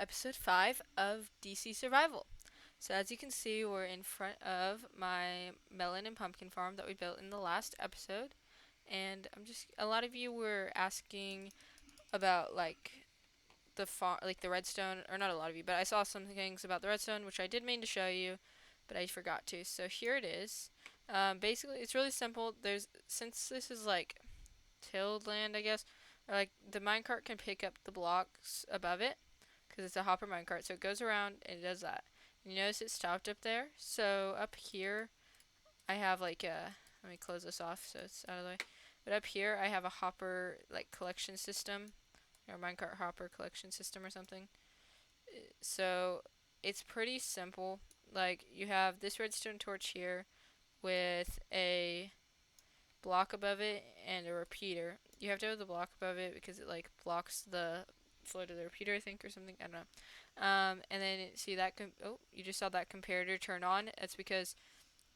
episode 5 of DC Survival. So as you can see, we're in front of my melon and pumpkin farm that we built in the last episode. And a lot of you were asking about the farm, like the redstone, or not a lot of you, but I saw some things about the redstone, which I did mean to show you, but I forgot to. So here it is. Basically, it's really simple. Since this is like tilled land, I guess, or like the minecart can pick up the blocks above it because it's a hopper minecart. So it goes around and it does that. And you notice it stopped up there. So up here, I have like a. Let me close this off so it's out of the way. But up here, I have a hopper like collection system, or minecart hopper collection system or something. So it's pretty simple. Like you have this redstone torch here with a block above it and a repeater. You have to have the block above it because it like blocks the flow to the repeater, I think, or something. I don't know. And then see that. You just saw that comparator turn on. That's because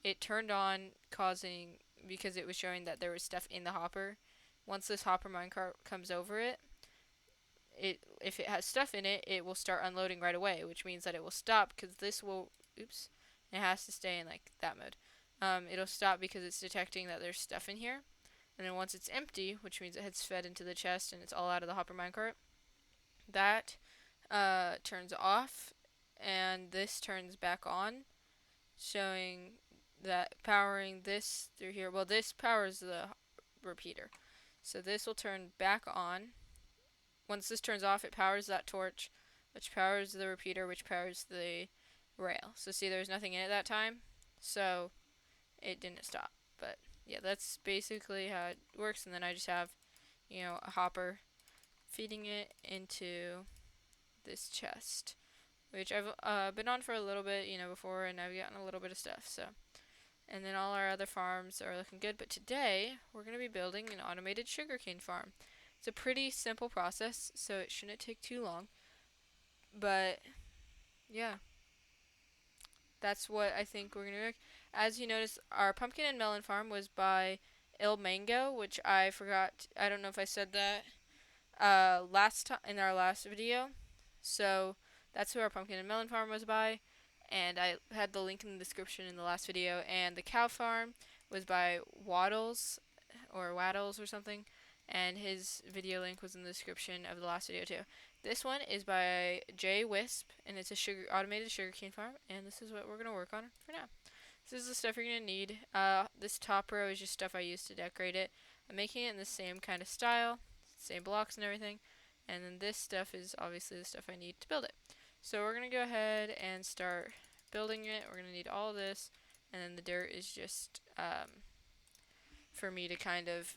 it turned on, because it was showing that there was stuff in the hopper. Once this hopper minecart comes over it, if it has stuff in it, it will start unloading right away, which means that it will stop because this will. Oops. It has to stay in like that mode. It'll stop because it's detecting that there's stuff in here. And then once it's empty, which means it has fed into the chest and it's all out of the hopper minecart, that turns off, and this turns back on, showing that powering this through here. Well, this powers the repeater. So this will turn back on. Once this turns off, it powers that torch, which powers the repeater, which powers the rail. So see, there was nothing in it that time, so it didn't stop. But yeah, that's basically how it works. And then I just have, a hopper feeding it into this chest, which I've been on for a little bit, before, and I've gotten a little bit of stuff. So, and then all our other farms are looking good. But today we're going to be building an automated sugarcane farm. It's a pretty simple process, so it shouldn't take too long. But yeah, that's what I think we're gonna do. As you notice, our pumpkin and melon farm was by Il Mango, which I forgot. I don't know if I said that last time in our last video. So that's who our pumpkin and melon farm was by, and I had the link in the description in the last video. And the cow farm was by Waddles or Waddles or something, and his video link was in the description of the last video too. This one is by Jay Wisp, and it's a automated sugarcane farm, and this is what we're gonna work on for now. This is the stuff you're gonna need. This top row is just stuff I used to decorate it. I'm making it in the same kind of style, same blocks and everything, and then this stuff is obviously the stuff I need to build it. So we're gonna go ahead and start building it. We're gonna need all of this, and then the dirt is just for me to kind of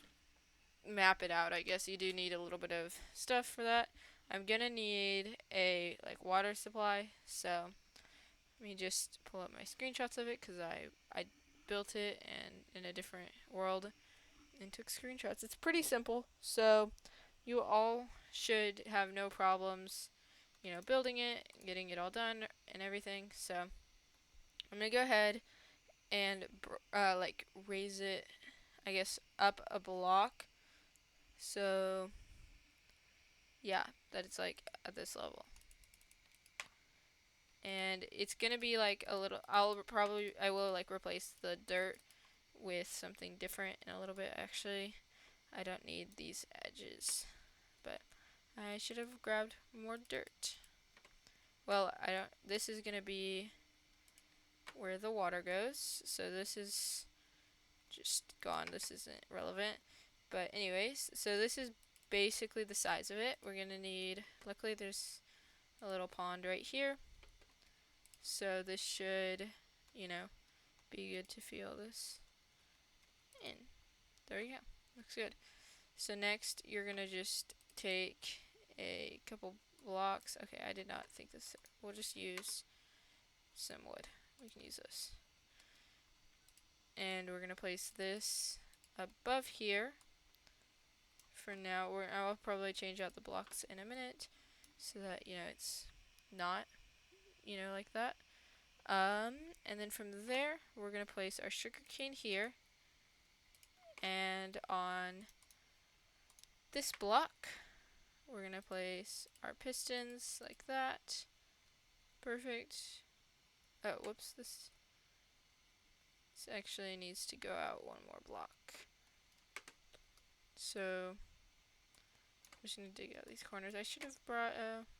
map it out. I guess you do need a little bit of stuff for that. I'm gonna need a water supply, so let me just pull up my screenshots of it because I built it and in a different world and took screenshots. It's pretty simple, so you all should have no problems, building it, getting it all done and everything. So I'm gonna go ahead and raise it, I guess, up a block. So yeah, that it's like at this level. And it's gonna be like a little. I will like replace the dirt with something different in a little bit. Actually, I don't need these edges, but I should have grabbed more dirt. Well, I don't. This is gonna be where the water goes. So this is just gone. This isn't relevant. But anyways, so this is basically the size of it. We're gonna need. Luckily, there's a little pond right here. So this should, be good to fill this in. There we go. Looks good. So next, you're gonna just take a couple blocks. Okay, I did not think this. We'll just use some wood. We can use this. And we're gonna place this above here. For now, I'll probably change out the blocks in a minute so that, it's not, like that. And then from there, we're gonna place our sugarcane here, and on this block, we're gonna place our pistons like that. Perfect. Oh, whoops, this actually needs to go out one more block. So I'm just gonna dig out these corners. I should have brought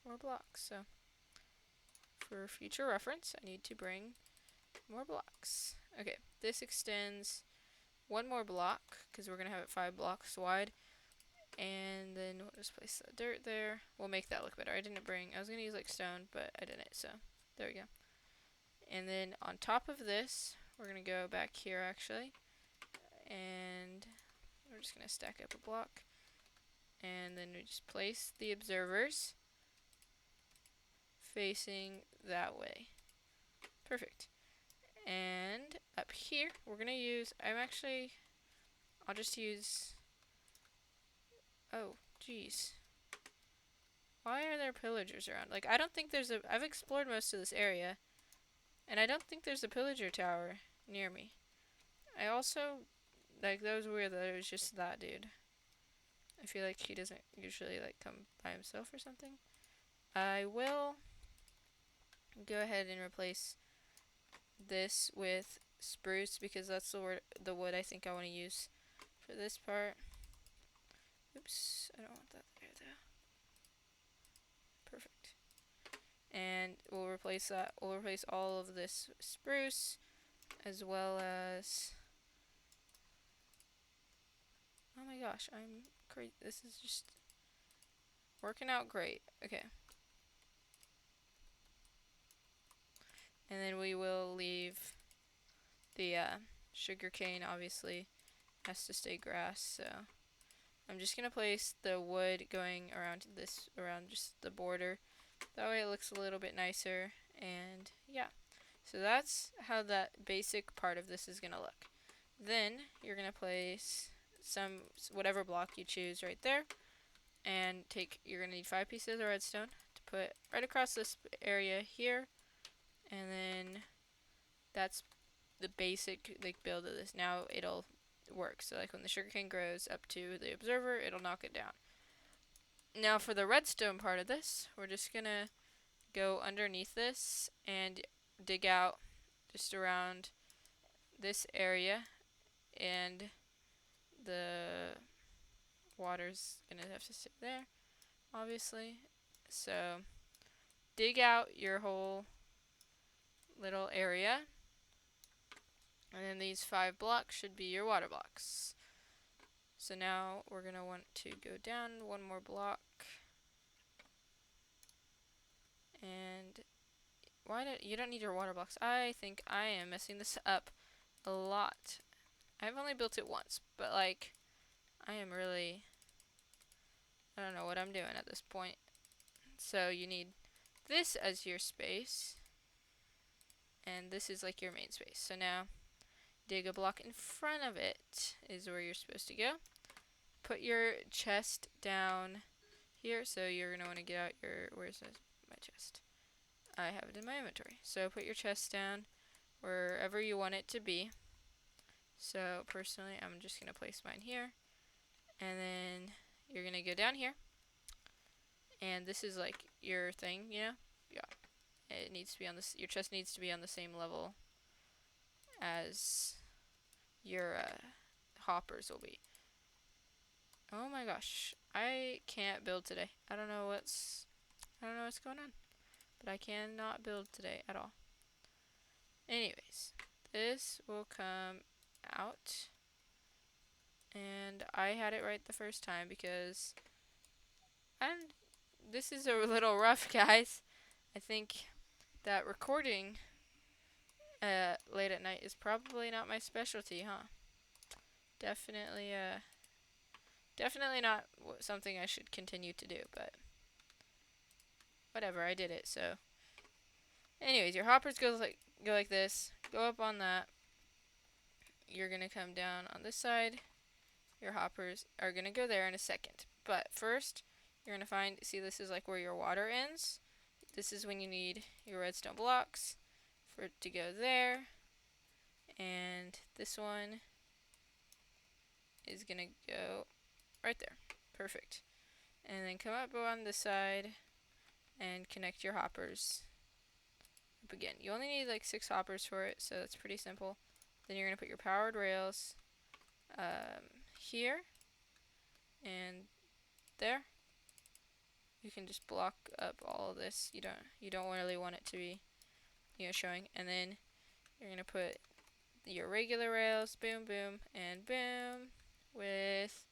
more blocks, so for future reference I need to bring more blocks. Okay, this extends one more block because we're gonna have it 5 blocks wide, and then we'll just place the dirt there. We'll make that look better. I was gonna use like stone, but I didn't, so there we go. And then on top of this, we're gonna go back here actually, and we're just gonna stack up a block, and then we just place the observers facing that way. Perfect. And up here, we're gonna use, I'll just use, oh, jeez. Why are there pillagers around? Like, I don't think I've explored most of this area, and I don't think there's a pillager tower near me. I also, like, that was weird that it was just that dude. I feel like he doesn't usually, like, come by himself or something. I will go ahead and replace this with spruce because that's the wood I think I want to use for this part. Oops, I don't want that there though. Perfect. And we'll replace that. We'll replace all of this spruce as well as. Oh my gosh, I'm great. This is just working out great. Okay. And then we will leave the sugar cane, obviously, has to stay grass, so I'm just gonna place the wood going around just the border. That way it looks a little bit nicer, and yeah. So that's how that basic part of this is gonna look. Then you're gonna place whatever block you choose right there, and you're gonna need 5 pieces of redstone to put right across this area here, and then that's the basic like build of this. Now it'll work. So like when the sugarcane grows up to the observer, it'll knock it down. Now for the redstone part of this, we're just gonna go underneath this and dig out just around this area, and the water's gonna have to sit there, obviously. So dig out your whole little area, and then these 5 blocks should be your water blocks. So now we're gonna want to go down one more block, and you don't need your water blocks. I think I am messing this up a lot. I've only built it once, but like I don't know what I'm doing at this point. So you need this as your space, and this is like your main space. So now dig a block in front of it is where you're supposed to go. Put your chest down here, so you're gonna want to get out where's my chest? I have it in my inventory. So put your chest down wherever you want it to be. So personally, I'm just gonna place mine here, and then you're gonna go down here, and this is like your thing, you know? Yeah. It needs to be your chest needs to be on the same level as your hoppers will be. Oh my gosh, I can't build today. I don't know what's going on, but I cannot build today at all. Anyways, this will come out, and I had it right the first time because this is a little rough, guys. I think that recording late at night is probably not my specialty, huh? Definitely not something I should continue to do, but whatever, I did it. So anyways, your hoppers go like this. Go up on that. You're going to come down on this side. Your hoppers are going to go there in a second. But first, you're going to see this is like where your water ends. This is when you need your redstone blocks for it to go there. And this one is going to go right there. Perfect. And then come up on this side and connect your hoppers up again. You only need like 6 hoppers for it, so it's pretty simple. Then you're going to put your powered rails here and there. You can just block up all of this. You don't really want it to be, showing. And then you're going to put your regular rails, boom, boom, and boom, with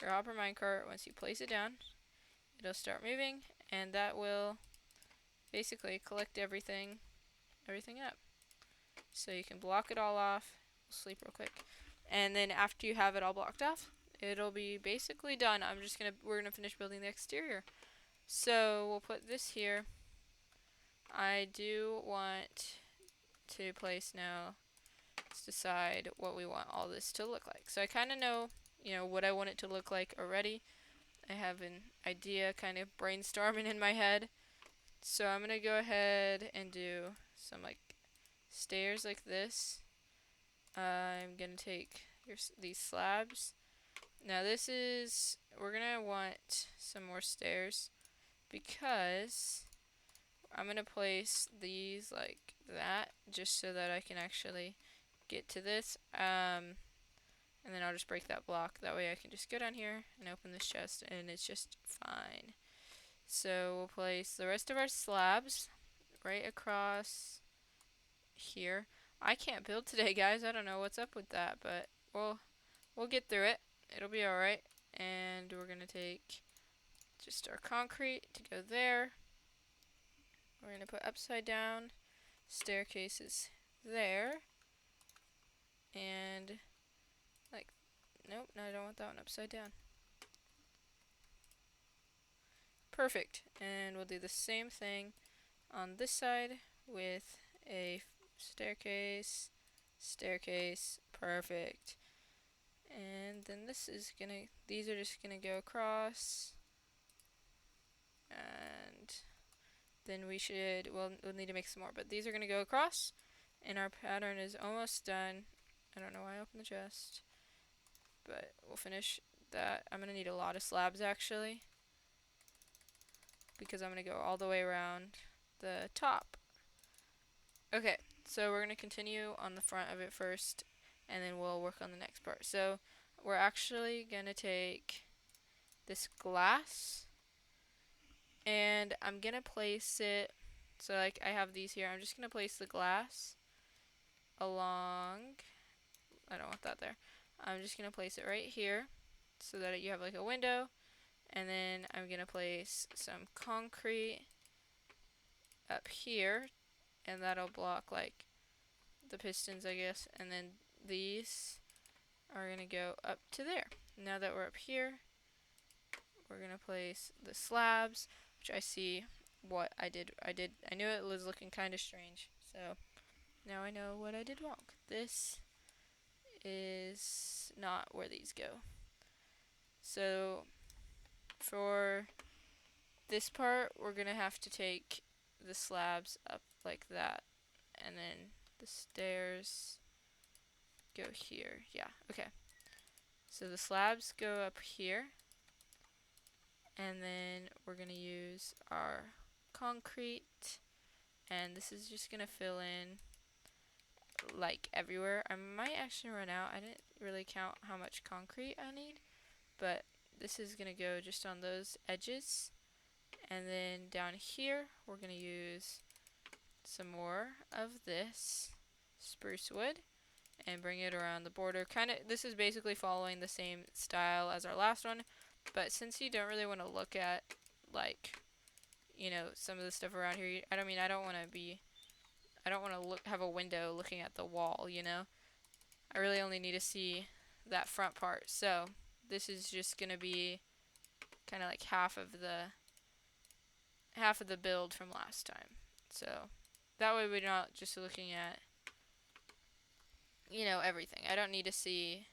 your hopper minecart. Once you place it down, it'll start moving, and that will basically collect everything up. So you can block it all off. We'll sleep real quick. And then after you have it all blocked off, it'll be basically done. We're gonna finish building the exterior. So we'll put this here. I do want to place now. Let's decide what we want all this to look like. So I kind of know, what I want it to look like already. I have an idea kind of brainstorming in my head. So I'm going to go ahead and do some like stairs like this. I'm going to take these slabs. Now we're going to want some more stairs because I'm going to place these like that just so that I can actually get to this. And then I'll just break that block. That way I can just go down here and open this chest and it's just fine. So we'll place the rest of our slabs right across here. I can't build today, guys. I don't know what's up with that, but we'll get through it. It'll be alright. And we're going to take just our concrete to go there. We're going to put upside down staircases there. And like, nope, no, I don't want that one upside down. Perfect. And we'll do the same thing on this side with a staircase, perfect. And then these are just gonna go across. And then we'll need to make some more, but these are gonna go across. And our pattern is almost done. I don't know why I opened the chest, but we'll finish that. I'm gonna need a lot of slabs actually, because I'm going to go all the way around the top. Okay, so we're going to continue on the front of it first, and then we'll work on the next part. So we're actually going to take this glass, and I'm going to place it, so like I have these here, I'm just going to place the glass along, I don't want that there, I'm just going to place it right here, so that you have like a window. And then I'm going to place some concrete up here, and that'll block like the pistons, I guess. And then these are going to go up to there. Now that we're up here, we're going to place the slabs, which I see what I did. I knew it was looking kind of strange, so now I know what I did wrong. This is not where these go. So for this part, we're going to have to take the slabs up like that, and then the stairs go here. Yeah, okay. So the slabs go up here, and then we're going to use our concrete, and this is just going to fill in like everywhere. I might actually run out. I didn't really count how much concrete I need, but this is going to go just on those edges. And then down here, we're going to use some more of this spruce wood and bring it around the border. This is basically following the same style as our last one, but since you don't really want to look at like, some of the stuff around here, I don't want to have a window looking at the wall, I really only need to see that front part. So this is just going to be kind of like half of the build from last time. So that way we're not just looking at, everything. I don't need to see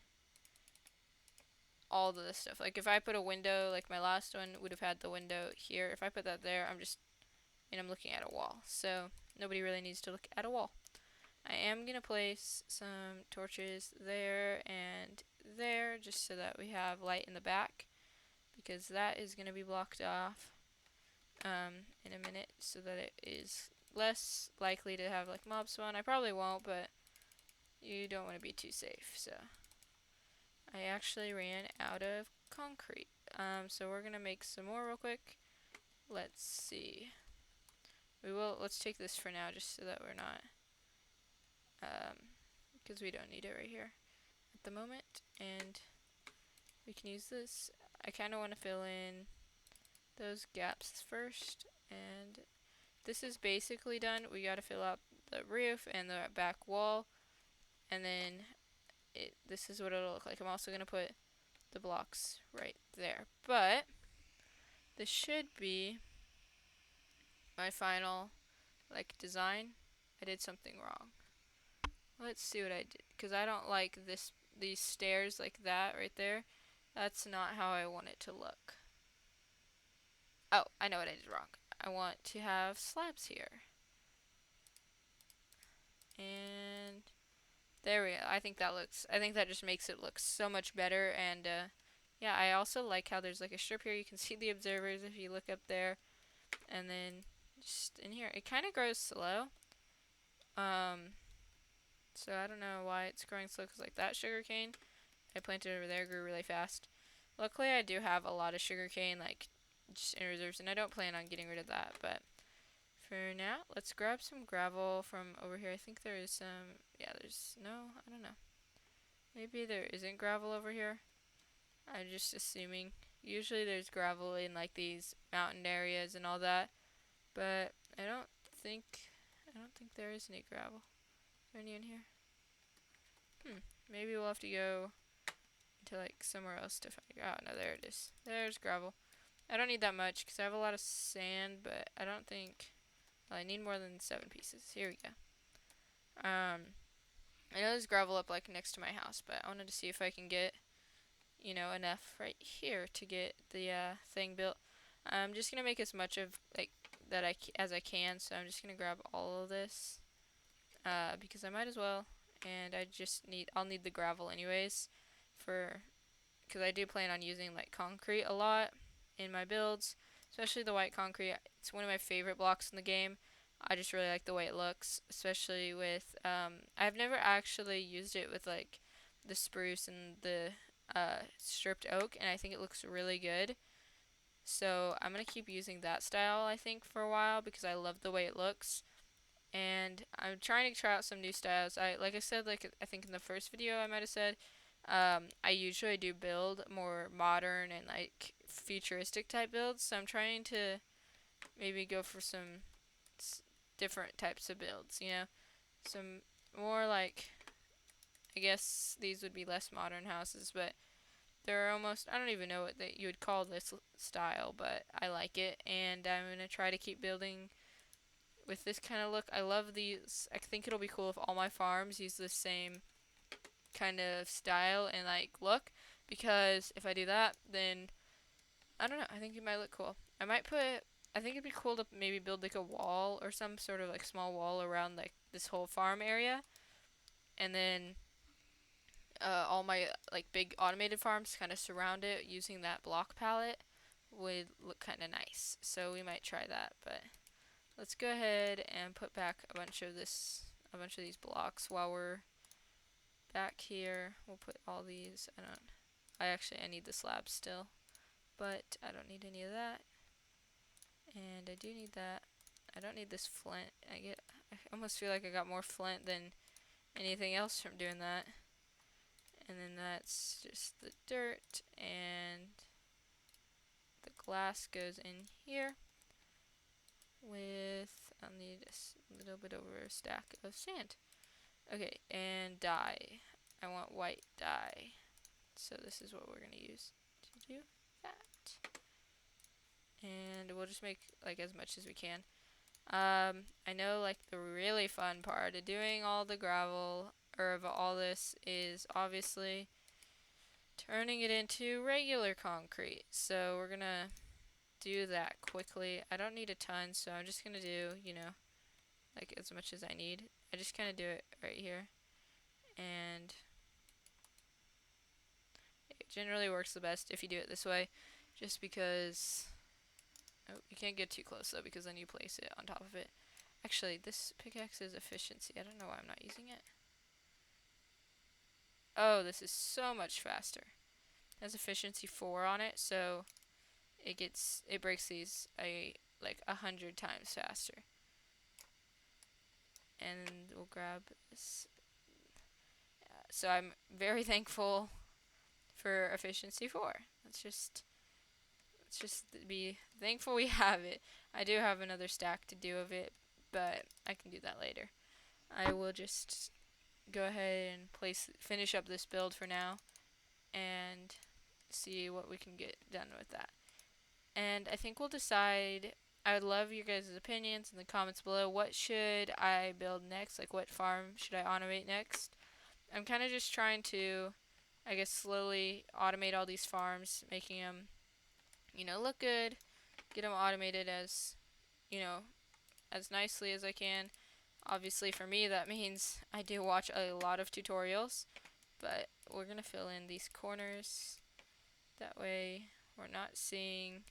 all the stuff. Like if I put a window, like my last one would have had the window here. If I put that there, I'm looking at a wall. So nobody really needs to look at a wall. I am going to place some torches there and there just so that we have light in the back, because that is going to be blocked off in a minute so that it is less likely to have like mob spawn. I probably won't, but you don't want to be too safe. So I actually ran out of concrete. So we're gonna make some more real quick. Let's see. Let's take this for now just so that we're not, because we don't need it right here at the moment. And we can use this. I kind of want to fill in those gaps first. And this is basically done. We got to fill out the roof and the back wall. And then this is what it'll look like. I'm also going to put the blocks right there. But this should be my final like design. I did something wrong. Let's see what I did, because I don't like these stairs like that right there. That's not how I want it to look. Oh, I know what I did wrong. I want to have slabs here. And there we go. I think that just makes it look so much better. And yeah, I also like how there's like a strip here. You can see the observers if you look up there. And then just in here, it kind of grows slow. So I don't know why it's growing slow, because like that sugarcane I planted over there grew really fast. Luckily I do have a lot of sugarcane like just in reserves, and I don't plan on getting rid of that. But for now, let's grab some gravel from over here. I think there is some, yeah, I don't know. Maybe there isn't gravel over here. I'm just assuming. Usually there's gravel in like these mountain areas and all that, but I don't think there is any gravel. Is there any in here? Maybe we'll have to go to like somewhere else to find. Oh no, there it is. There's gravel. I don't need that much because I have a lot of sand, but I don't think. Well, I need more than 7 pieces. Here we go. I know there's gravel up like next to my house, but I wanted to see if I can get, enough right here to get the thing built. I'm just gonna make as much of like that as I can, so I'm just gonna grab all of this because I might as well. And I'll need the gravel anyways, because I do plan on using like concrete a lot in my builds, especially the white concrete. It's one of my favorite blocks in the game. I just really like the way it looks, especially with I've never actually used it with like the spruce and the stripped oak, and I think it looks really good. So I'm gonna keep using that style, I think, for a while, because I love the way it looks. And I'm trying to try out some new styles. Like I said, like I think in the first video I might have said, I usually do build more modern and like futuristic type builds. So I'm trying to maybe go for some different types of builds. Some more like, I guess these would be less modern houses, but they're almost, I don't even know what you would call this style, but I like it, and I'm gonna try to keep building with this kind of look. I love these. I think it'll be cool if all my farms use the same kind of style and like look, because if I do that, then I don't know, I think it might look cool. I think it'd be cool to maybe build like a wall or some sort of like small wall around like this whole farm area, and then all my like big automated farms kind of surround it using that block palette would look kind of nice. So we might try that, but let's go ahead and put back a bunch of these blocks while we're back here. We'll put all these. I need the slabs still, but I don't need any of that. And I do need that. I don't need this flint. I almost feel like I got more flint than anything else from doing that. And then that's just the dirt, and the glass goes in here with, I'll need a little bit over a stack of sand. Okay, and dye. I want white dye. So this is what we're going to use to do that. And we'll just make like as much as we can. I know like the really fun part of doing all the gravel, or of all this, is obviously turning it into regular concrete. So we're gonna do that quickly. I don't need a ton, so I'm just gonna do, like as much as I need. I just kind of do it right here, and it generally works the best if you do it this way. just because, oh, you can't get too close though because then you place it on top of it. Actually, this pickaxe is efficiency. I don't know why I'm not using it. Oh, this is so much faster. It has efficiency 4 on it, so it breaks these like 100 times faster. And we'll grab this. So I'm very thankful for efficiency 4. Let's just be thankful we have it. I do have another stack to do of it, but I can do that later. I will just go ahead and finish up this build for now and see what we can get done with that. And I think we'll decide. I would love your guys' opinions in the comments below. What should I build next? Like, what farm should I automate next? I'm kind of just trying to, I guess, slowly automate all these farms, making them, look good, get them automated as, as nicely as I can. Obviously, for me, that means I do watch a lot of tutorials, but we're going to fill in these corners. That way, we're not seeing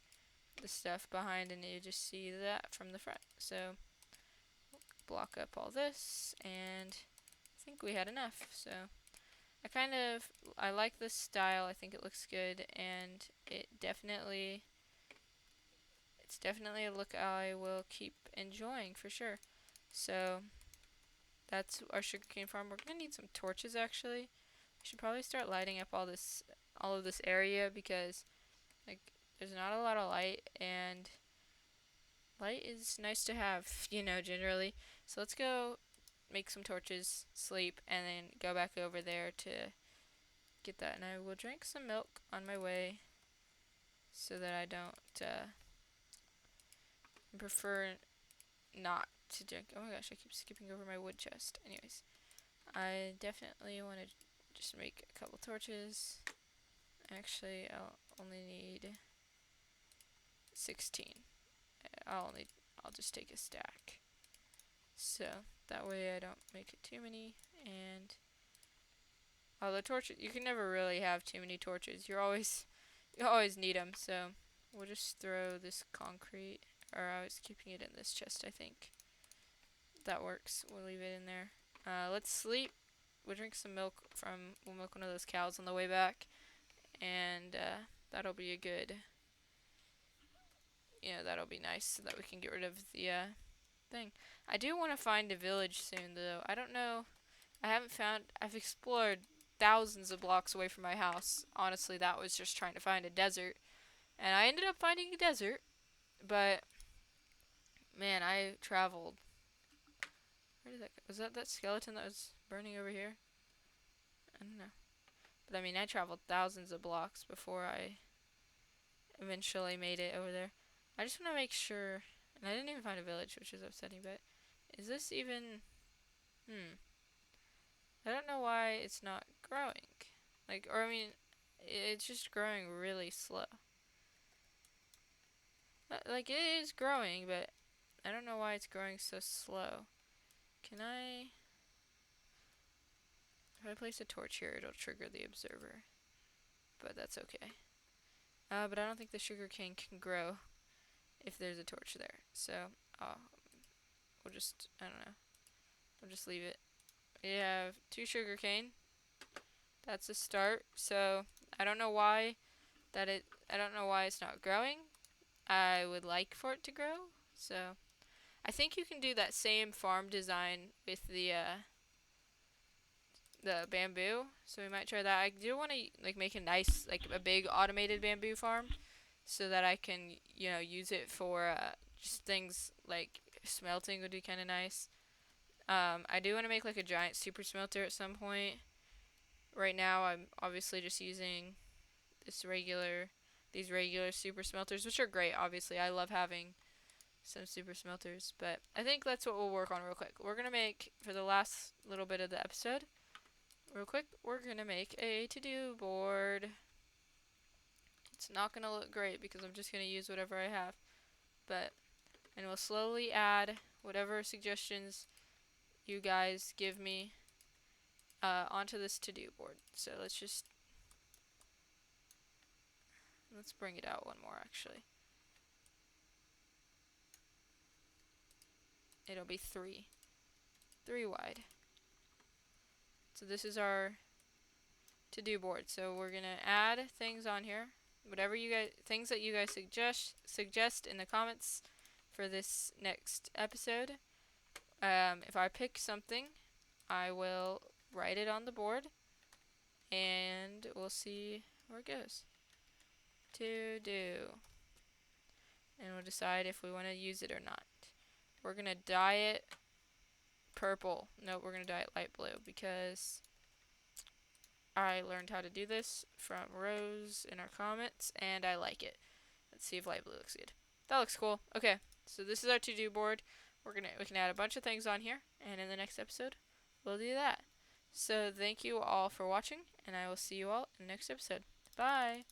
the stuff behind and you just see that from the front. So, block up all this, and I think we had enough. So, I like this style. I think it looks good, and it's definitely a look I will keep enjoying for sure. So that's our sugarcane farm. We're gonna need some torches actually. We should probably start lighting up all of this area because like there's not a lot of light, and light is nice to have, generally. So let's go make some torches, sleep, and then go back over there to get that. And I will drink some milk on my way so that I don't prefer not to drink. Oh my gosh, I keep skipping over my wood chest. Anyways, I definitely want to just make a couple torches. Actually, I'll only need 16. I'll just take a stack. So that way I don't make it too many. And the torches, you can never really have too many torches. You always need them. So we'll just throw this concrete, or I was keeping it in this chest, I think. That works. We'll leave it in there. Let's sleep. We'll drink some milk we'll milk one of those cows on the way back. And that'll be a good, that'll be nice so that we can get rid of the thing. I do want to find a village soon though. I don't know. I've explored thousands of blocks away from my house. Honestly, that was just trying to find a desert. And I ended up finding a desert. But, man, I traveled. Where did that go? Was that skeleton that was burning over here? I don't know. But, I mean, I traveled thousands of blocks before I eventually made it over there. I just want to make sure. And I didn't even find a village, which is upsetting. But, is this even... I don't know why it's not growing. It's just growing really slow. Like, it is growing, but I don't know why it's growing so slow. If I place a torch here, it'll trigger the observer. But that's okay. But I don't think the sugarcane can grow if there's a torch there. So, we'll just, I don't know. We'll just leave it. We have 2 sugarcane. That's a start. So, I don't know why it's not growing. I would like for it to grow. So, I think you can do that same farm design with the bamboo. So we might try that. I do want to make a nice, a big automated bamboo farm, so that I can use it for just things like smelting would be kind of nice. I do want to make a giant super smelter at some point. Right now I'm obviously just using these regular super smelters, which are great. Obviously, I love having some super smelters, but I think that's what we'll work on real quick. We're gonna make, for the last little bit of the episode, real quick, we're gonna make a to-do board. It's not gonna look great because I'm just gonna use whatever I have, and we'll slowly add whatever suggestions you guys give me onto this to-do board. So let's just Let's bring it out one more actually. It'll be 3. 3 wide. So this is our to-do board. So we're gonna add things on here. Whatever you guys, things that you guys suggest in the comments for this next episode. If I pick something, I will write it on the board, and we'll see where it goes. To do, and we'll decide if we want to use it or not. We're gonna dye it purple. No, we're gonna dye it light blue because I learned how to do this from Rose in our comments, and I like it. Let's see if light blue looks good. That looks cool. Okay, so this is our to-do board. We can add a bunch of things on here, and in the next episode, we'll do that. So thank you all for watching, and I will see you all in the next episode. Bye!